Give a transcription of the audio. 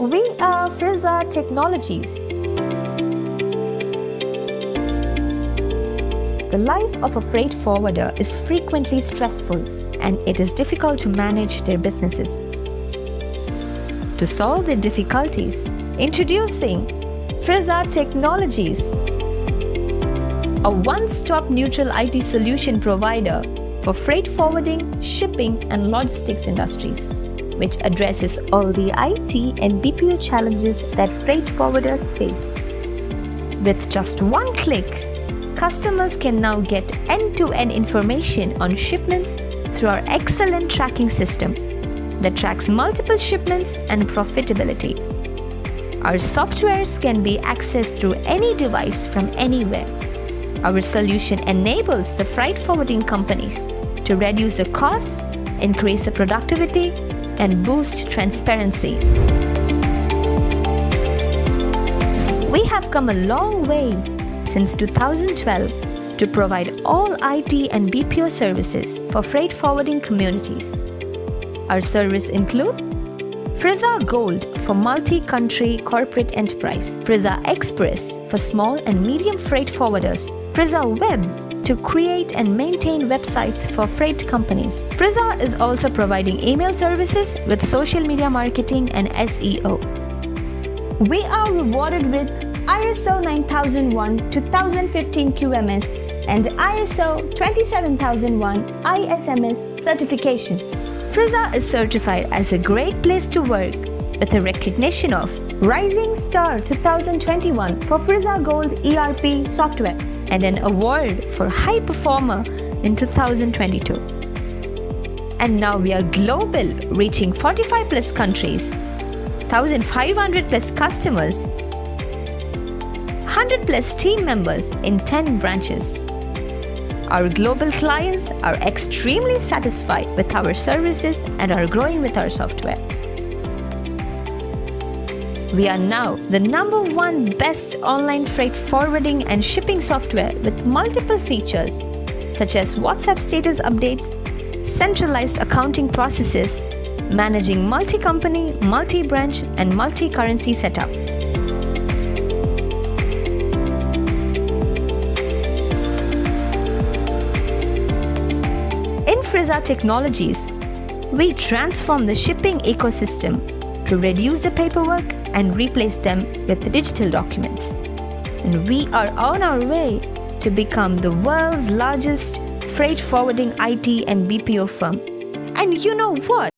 We are Fresa Technologies. The life of a freight forwarder is frequently stressful and it is difficult to manage their businesses. To solve their difficulties, introducing Fresa Technologies, a one-stop neutral IT solution provider for freight forwarding, shipping and logistics industries, which addresses all the IT and BPO challenges that freight forwarders face. With just one click, customers can now get end-to-end information on shipments through our excellent tracking system that tracks multiple shipments and profitability. Our softwares can be accessed through any device from anywhere. Our solution enables the freight forwarding companies to reduce the costs, increase the productivity, and boost transparency. We have come a long way since 2012 to provide all IT and BPO services for freight forwarding communities. Our services include Fresa Gold for multi-country corporate enterprise, Fresa Express for small and medium freight forwarders, Fresa Web to create and maintain websites for freight companies. Fresa is also providing email services with social media marketing and SEO. We are rewarded with ISO 9001 2015 QMS and ISO 27001 ISMS certification. Fresa is certified as a great place to work with a recognition of Rising Star 2021 for Fresa Gold ERP software and an award for High Performer in 2022. And now we are global, reaching 45 plus countries, 1,500 plus customers, 100 plus team members in 10 branches. Our global clients are extremely satisfied with our services and are growing with our software. We are now the #1 best online freight forwarding and shipping software with multiple features such as WhatsApp status updates, centralized accounting processes, managing multi-company, multi-branch and multi-currency setup. In Fresa Technologies, we transform the shipping ecosystem to reduce the paperwork and replace them with digital documents. And we are on our way to become the world's largest freight forwarding IT and BPO firm. And you know what?